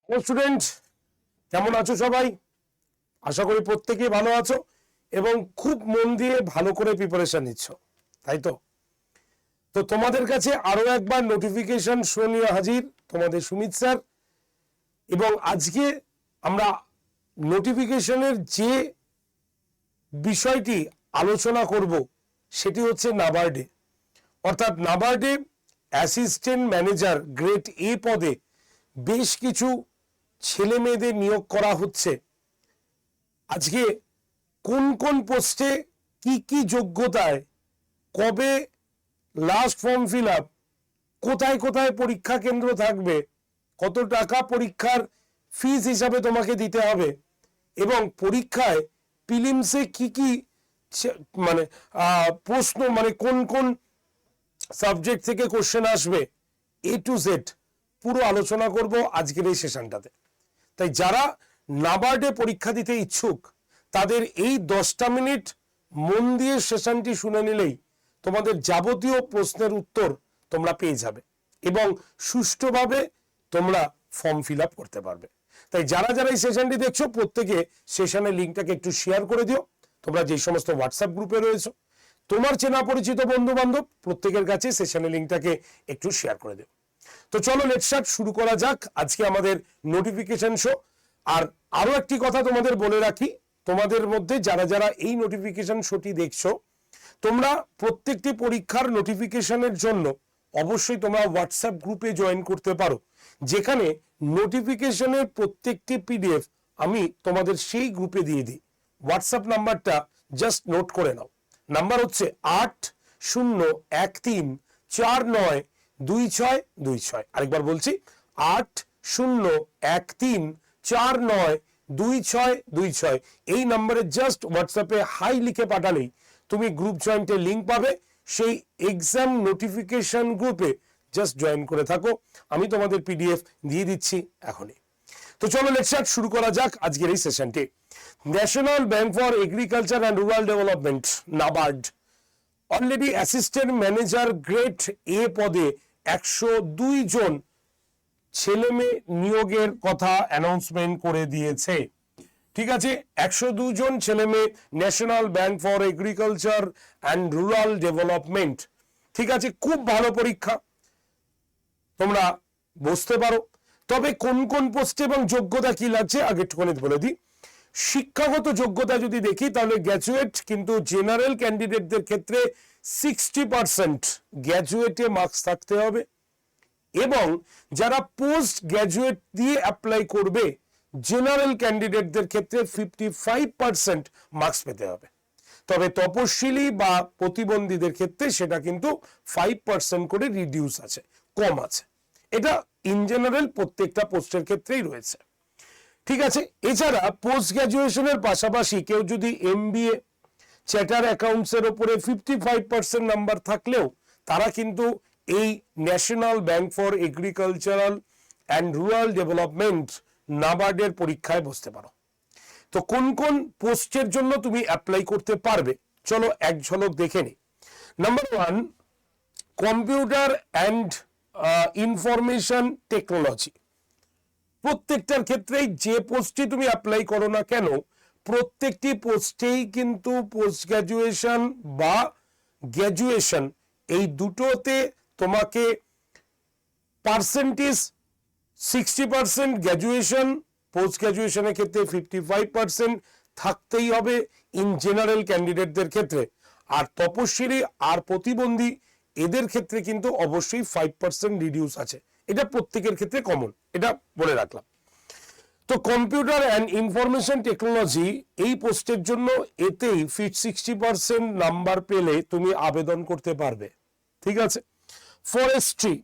Student কেমন আছো সবাই? আশা করি প্রত্যেকেই ভালো আছো এবং খুব মন দিয়ে ভালো করে প্রিপারেশন নিচ্ছ, তাই তো? তো তোমাদের কাছে আরো একবার নোটিফিকেশন শো নিয়ে হাজির তোমাদের সুমিত স্যার। এবং আজকে আমরা নোটিফিকেশনের যে বিষয়টি আলোচনা করব সেটি হচ্ছে নাবার্ডে, অর্থাৎ নাবার্ডে অ্যাসিস্ট্যান্ট ম্যানেজার গ্রেড এ পদে বেশ কিছু ছেলে মেয়েদের নিয়োগ করা হচ্ছে। আজকে কোন কোন পোস্টে কি কি যোগ্যতায়, কবে লাস্ট ফর্ম ফিল আপ, কোথায় কোথায় পরীক্ষা কেন্দ্র থাকবে, কত টাকা পরীক্ষার ফিস হিসাবে তোমাকে দিতে হবে, এবং পরীক্ষায় প্রিলিমসে কি কি মানে প্রশ্ন, মানে কোন কোন সাবজেক্ট থেকে কোশ্চেন আসবে, এ টু জেড পুরো আলোচনা করব আজকের এই সেশনটাতে। তাই যারা নাবার্ডে পরীক্ষা দিতে ইচ্ছুক তাদের এই 10টা মিনিট মন দিয়ে সেশনটি শুনে নিলেই তোমাদের যাবতীয় প্রশ্নের উত্তর তোমরা পেয়ে যাবে এবং সুষ্ঠুভাবে তোমরা ফর্ম ফিল আপ করতে পারবে। তাই যারা যারা এই সেশনটি দেখছো প্রত্যেকে সেশনের লিঙ্কটাকে একটু শেয়ার করে দিও। তোমরা যে সমস্ত হোয়াটসঅ্যাপ গ্রুপে রয়েছো, তোমার চেনা পরিচিত বন্ধু বান্ধব প্রত্যেকের কাছে সেশনের লিঙ্কটাকে একটু শেয়ার করে দিও। তো চলো লেটস স্টার্ট, শুরু করা যাক আজকে আমাদের নোটিফিকেশন শো। আর আরো একটি কথা তোমাদের বলে রাখি, তোমাদের মধ্যে যারা যারা এই নোটিফিকেশন শোটি দেখছো, তোমরা প্রত্যেকটি পরীক্ষার নোটিফিকেশনের জন্য অবশ্যই তোমরা হোয়াটসঅ্যাপ গ্রুপে জয়েন করতে পারো, যেখানে নোটিফিকেশনের প্রত্যেকটি পিডিএফ আমি তোমাদের সেই গ্রুপে দিয়ে দিই। হোয়াটসঅ্যাপ নাম্বারটা জাস্ট নোট করে নাও। নাম্বার হচ্ছে 8013492626। আরেকবার বলছি 8013492626। এই নাম্বারে জাস্ট হোয়াটসঅ্যাপে হাই লিখে পাঠালেই তুমি গ্রুপ জয়েন্টের লিঙ্ক পাবে। সেই এক্সাম নোটিফিকেশন গ্রুপে জাস্ট জয়েন করে থাকো, আমি তোমাদের পিডিএফ দিয়ে দিচ্ছি এখনই। তো চলো লেটস স্টার্ট, শুরু করা যাক আজকের এই সেশনটি। National Bank for agriculture and rural development NABARD already assistant manager grade A পদে 102 জন ছেলে মেয়ে নিয়োগের কথা অ্যানাউন্সমেন্ট করে দিয়েছে। ঠিক আছে, 102 জন ছেলে মেয়ে, national Bank for agriculture and rural development. ঠিক আছে, খুব ভালো পরীক্ষা, তোমরা বুঝতে পারো। তবে কোন কোন পোস্টে এবং যোগ্যতা কি লাগছে আগে একটুখানি বলে দিই। শিক্ষাগত যোগ্যতা যদি দেখি তাহলে গ্র্যাজুয়েট, কিন্তু জেনারেল ক্যান্ডিডেটদের ক্ষেত্রে 60% গ্র্যাজুয়েটে মার্কস থাকতে হবে, এবং যারা পোস্ট গ্র্যাজুয়েট দিয়ে অ্যাপ্লাই করবে জেনারেল ক্যান্ডিডেটদের ক্ষেত্রে 55% মার্কস পেতে হবে। তবে তপশিলি বা প্রতিবন্ধীদের ক্ষেত্রে সেটা কিন্তু 5% করে রিডিউস আছে, কম আছে। এটা ইন জেনারেল প্রত্যেকটা পোস্টের ক্ষেত্রেই রয়েছে। ঠিক আছে, এছাড়া পোস্ট গ্র্যাজুয়েশনের পাশাপাশি কেউ যদি এমবিএ চার্টার অ্যাকাউন্টস এর উপরে 55% নাম্বার থাকলেও তারা কিন্তু এই National Bank for agricultural and rural development নাবার্ডের পরীক্ষায় বসতে পারো। তো কোন কোন পোস্টের জন্য তুমি অ্যাপ্লাই করতে পারবে চলো এক ঝলক দেখে নি। Number 1, computer and information technology. প্রত্যেকটার ক্ষেত্রেই যে পোস্টে তুমি অ্যাপ্লাই করো না কেন, প্রত্যেকটি পোস্টেই কিন্তু পোস্ট গ্র্যাজুয়েশন বা গ্র্যাজুয়েশন এই দুটোতে তোমাকে পার্সেন্টেজ 60%, গ্র্যাজুয়েশন পোস্ট গ্র্যাজুয়েশনের ক্ষেত্রে 55% থাকতেই হবে ইন জেনারেল ক্যান্ডিডেটদের ক্ষেত্রে। আর তপশিলি আর প্রতিবন্ধী এদের ক্ষেত্রে কিন্তু অবশ্যই 5% রিডিউস আছে, এটা প্রত্যেকের ক্ষেত্রে কমন, এটা বলে রাখলাম। তো কম্পিউটার অ্যান্ড ইনফরমেশন টেকনোলজি এই পোস্টের জন্য এতেই 60% নাম্বার পেলে তুমি আবেদন করতে পারবে। ঠিক আছে, ফরেস্ট্রি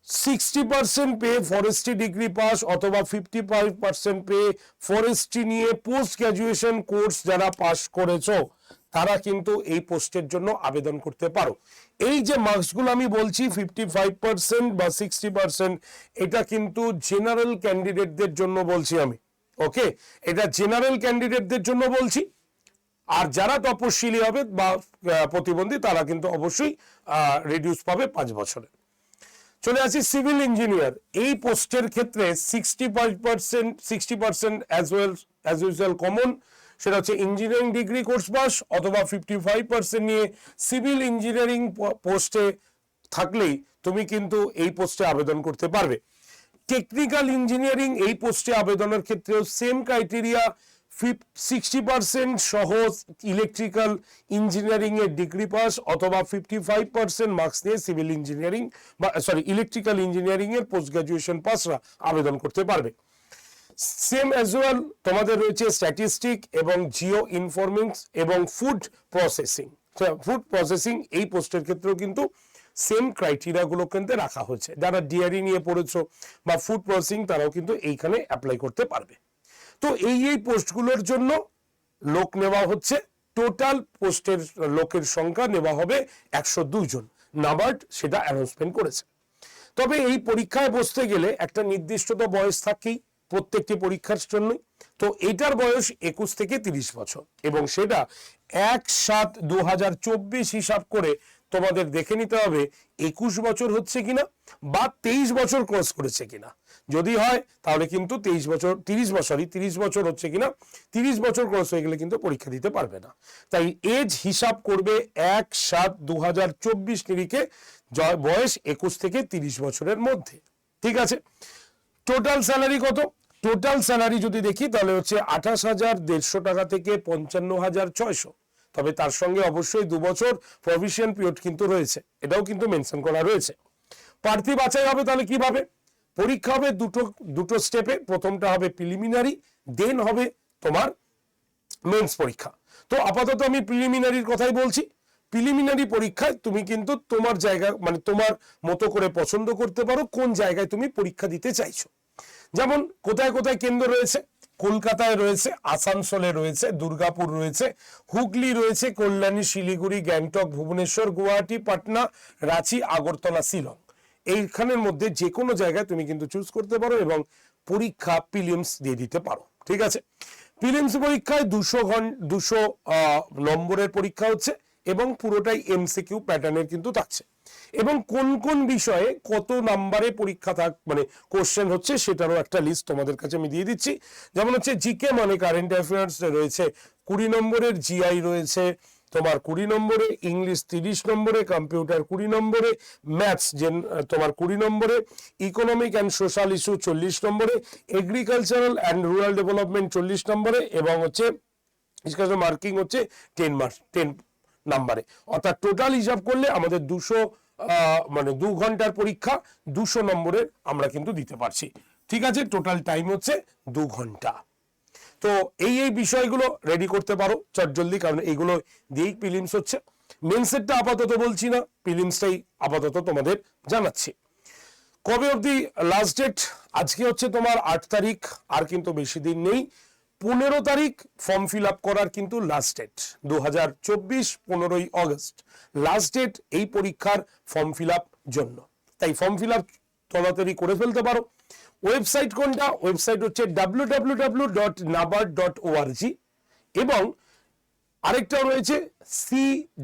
60% পেয়ে ফরেস্ট্রি ডিগ্রি পাস অথবা 55% পেয়ে ফরেস্ট্রি নিয়ে পোস্ট গ্র্যাজুয়েশন কোর্স যারা পাস করেছো তারা কিন্তু এই পোস্টের জন্য আবেদন করতে পারো। এই যে মার্কসগুলো আমি বলছি 55% বা 60%, এটা কিন্তু জেনারেল ক্যান্ডিডেটদের জন্য বলছি আমি। ওকে, এটা জেনারেল ক্যান্ডিডেটদের জন্য বলছি। আর যারা তপশিলি হবে বা প্রতিবন্ধী তারা কিন্তু অবশ্যই রিডিউস পাবে 5 বছরে। চলে আসি সিভিল ইঞ্জিনিয়ার। এই পোস্টের ক্ষেত্রে 60% অ্যাজ ইউজুয়াল কমন, সেটা হচ্ছে ইঞ্জিনিয়ারিং ডিগ্রি কোর্স পাস অথবা 55% নিয়ে সিভিল ইঞ্জিনিয়ারিং পোস্টে থাকলেই তুমি কিন্তু এই পোস্টে আবেদন করতে পারবে। টেকনিক্যাল ইঞ্জিনিয়ারিং এই পোস্টে আবেদনের ক্ষেত্রেও সেম ক্রাইটেরিয়া, 60% সহ ইলেকট্রিক্যাল ইঞ্জিনিয়ারিং এর ডিগ্রি পাস অথবা 55% মার্কস নিয়ে সিভিল ইঞ্জিনিয়ারিং বা ইলেকট্রিক্যাল ইঞ্জিনিয়ারিং এর পোস্ট গ্রাজুয়েশন পাসরা আবেদন করতে পারবে। সেম অ্যাজ ওয়েল তোমাদের রয়েছে স্ট্যাটিস্টিক এবং জিও ইনফরমেন্স এবং ফুড প্রসেসিং এই পোস্টের ক্ষেত্রেও কিন্তু সেম ক্রাইটেরিয়া গুলো কিন্তু রাখা হয়েছে। যারা ডিআরই নিয়ে পড়েছো বা ফুড প্রসেসিং তারাও কিন্তু এইখানে অ্যাপ্লাই করতে পারবে। তো এই পোস্টগুলোর জন্য লোক নেওয়া হচ্ছে, টোটাল পোস্টের লোকের সংখ্যা নেওয়া হবে 102 জন। নাবার্ড সেটা অ্যানাউন্সমেন্ট করেছে। তবে এই পরীক্ষায় বসতে গেলে একটা নির্দিষ্ট তো বয়স থাকেই প্রত্যেকটি পরীক্ষার জন্যই। তো এটার বয়স 21 থেকে 30 বছর এবং সেটা 1/7/2024 হিসাব করে তোমাদের দেখে নিতে হবে 21 বছর হচ্ছে কিনা বা 23 বছর ক্রস করেছে কিনা। যদি হয় তাহলে কিন্তু 30 বছর হচ্ছে কিনা, 30 বছর ক্রস হয়ে গেলে কিন্তু পরীক্ষা দিতে পারবে না। তাই এজ হিসাব করবে 1/7/2024 নিরিখে, বয়স 21 থেকে 30 বছরের মধ্যে। ঠিক আছে। টোটাল স্যালারি কত? টোটাল স্যালারি যদি দেখি তাহলে হচ্ছে 28,150 টাকা থেকে 55,600। তবে তার সঙ্গে অবশ্যই 2 বছর প্রভিশন পিরিয়ড কিন্তু রয়েছে, এটাও কিন্তু মেনশন করা রয়েছে। প্রার্থী বাছাই হবে তাহলে কিভাবে? পরীক্ষা হবে দুটো স্টেপে। প্রথমটা হবে প্রিলিমিনারি, দেন হবে তোমার মেন্স পরীক্ষা। তো আপাতত আমি প্রিলিমিনারির কথাই বলছি। প্রিলিমিনারি পরীক্ষায় তুমি কিন্তু তোমার জায়গা মানে তোমার মতো করে পছন্দ করতে পারো কোন জায়গায় তুমি পরীক্ষা দিতে চাইছো। যেমন কোথায় কোথায় কেন্দ্র রয়েছে, কলকাতায় রয়েছে, আসানসোলে রয়েছে, দুর্গাপুর রয়েছে, হুগলি রয়েছে, কল্যাণী, শিলিগুড়ি, গ্যাংটক, ভুবনেশ্বর, গুয়াহাটি, পাটনা, রাঁচি, আগরতলা, শিলং। এইখানের মধ্যে যে কোনো জায়গায় তুমি কিন্তু চুজ করতে পারো এবং পরীক্ষা প্রিলিমস দিয়ে দিতে পারো। ঠিক আছে। প্রিলিমস পরীক্ষায় 200 নম্বরের পরীক্ষা হচ্ছে এবং পুরোটাই এমসিকিউ প্যাটার্নের কিন্তু থাকছে এবং কোন কোন বিষয়ে কত নাম্বারে পরীক্ষা মানে কোশ্চেন হচ্ছে সেটারও একটা লিস্ট তোমাদের কাছে আমি দিয়ে দিচ্ছি। যেমন হচ্ছে জিকে মানে কারেন্ট অ্যাফেয়ার্স রয়েছে 20 নম্বরের, জিআই রয়েছে তোমার 20 নম্বরে, ইংলিশ 30 নম্বরে, কম্পিউটার 20 নম্বরে, ম্যাথস তোমার 20 নম্বরে, ইকোনমিক অ্যান্ড সোশ্যাল ইস্যু 40 নম্বরে, এগ্রিকালচারাল অ্যান্ড রুরাল ডেভেলপমেন্ট 40 নম্বরে এবং হচ্ছে মার্কিং হচ্ছে 10 নাম্বারে। অর্থাৎ টোটাল হিসাব করলে আমাদের 2 ঘন্টার পরীক্ষা 200 নম্বরের আমরা কিন্তু দিতে পারছি। ঠিক আছে। টোটাল টাইম হচ্ছে 2 ঘন্টা। তো এই বিষয়গুলো রেডি করতে পারো চটজলদি, কারণ এইগুলো দিয়েই প্রিলিমস হচ্ছে। মেন্সেরটা আপাতত বলছি না, প্রিলিমসটাই আপাতত তোমাদের জানাচ্ছি। কবে অবধি লাস্ট ডেট? আজকে হচ্ছে তোমার 8 তারিখ, আর কিন্তু বেশি দিন নেই। 15 তারিখ ফর্ম ফিল আপ করার কিন্তু লাস্ট ডেট। 2024 15ই আগস্ট লাস্ট ডেট এই পরীক্ষার ফর্ম ফিল আপ জন্য। তাই ফর্ম ফিল আপ তাড়াতাড়ি করে ফেলতে পারো। ওয়েবসাইট কোনটা? ওয়েবসাইট হচ্ছে www.nabard.org এবং আরেকটাও রয়েছে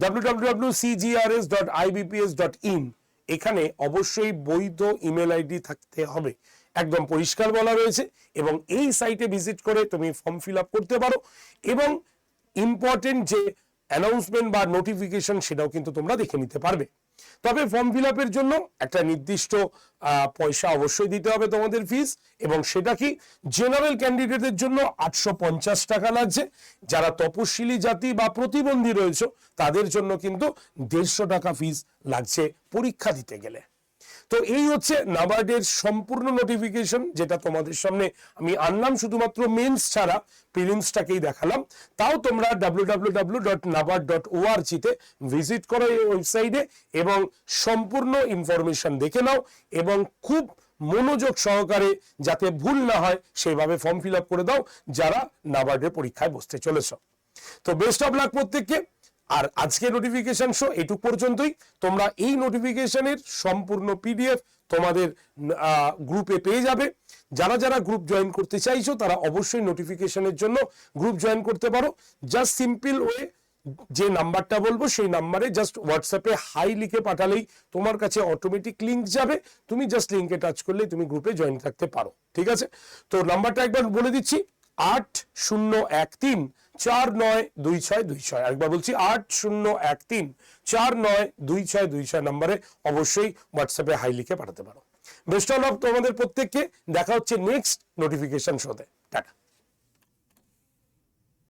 www.cgrs.ibps.in। এখানে অবশ্যই বৈধ ইমেল আইডি থাকতে হবে, একদম পরিষ্কার বলা রয়েছে। এবং এই সাইটে ভিজিট করে তুমি ফর্ম ফিল আপ করতে পারো এবং ইম্পর্টেন্ট যে অ্যানাউন্সমেন্ট বা নোটিফিকেশন সেটাও কিন্তু তোমরা দেখে নিতে পারবে। তবে ফর্ম ফিল আপের জন্য একটা নির্দিষ্ট পয়সা অবশ্যই দিতে হবে তোমাদের ফিস, এবং সেটা কি জেনারেল ক্যান্ডিডেটের জন্য 850 টাকা লাগছে। যারা তপশিলি জাতি বা প্রতিবন্ধী রয়েছে তাদের জন্য কিন্তু 150 টাকা ফিস লাগছে পরীক্ষা দিতে গেলে। তো এই হচ্ছে নাবার্ডের সম্পূর্ণ নোটিফিকেশন, যেটা তোমাদের সামনে আমি আনলাম। শুধুমাত্র মেন্স ছাড়া প্রিলিমসটাকেই দেখালাম। তাও তোমরা www.nabard.org তে ভিজিট করো এই ওয়েবসাইটে এবং সম্পূর্ণ ইনফরমেশন দেখে নাও এবং খুব মনোযোগ সহকারে যাতে ভুল না হয় সেইভাবে ফর্ম ফিল আপ করে দাও যারা নাবার্ডের পরীক্ষায় বসতে চলেছ। তো বেস্ট অফ লাক প্রত্যেককে। আর আজকে নোটিফিকেশন শো এইটুক পর্যন্তই। তোমরা এই নোটিফিকেশনের সম্পূর্ণ পিডিএফ তোমাদের গ্রুপে পেয়ে যাবে। যারা যারা গ্রুপ জয়েন করতে চাইছো তারা অবশ্যই নোটিফিকেশনের জন্য গ্রুপ জয়েন করতে পারো। জাস্ট সিম্পল ওয়ে যে নাম্বারটা বলবো সেই নাম্বারে জাস্ট হোয়াটসঅ্যাপে হাই লিখে পাঠালেই তোমার কাছে অটোমেটিক লিংক যাবে, তুমি জাস্ট লিংকে টাচ করলেই তুমি গ্রুপে জয়েন থাকতে পারো। ঠিক আছে, তো নাম্বারটা একবার বলে দিচ্ছি, 8013492626। একবার বলছি 8013492626 নাম্বারে অবশ্যই হোয়াটসঅ্যাপে হাই লিখে পাঠাতে পারো। বেস্ট অফ লাক তোমাদের প্রত্যেককে, দেখা হচ্ছে নেক্সট নোটিফিকেশন শোতে। টাটা।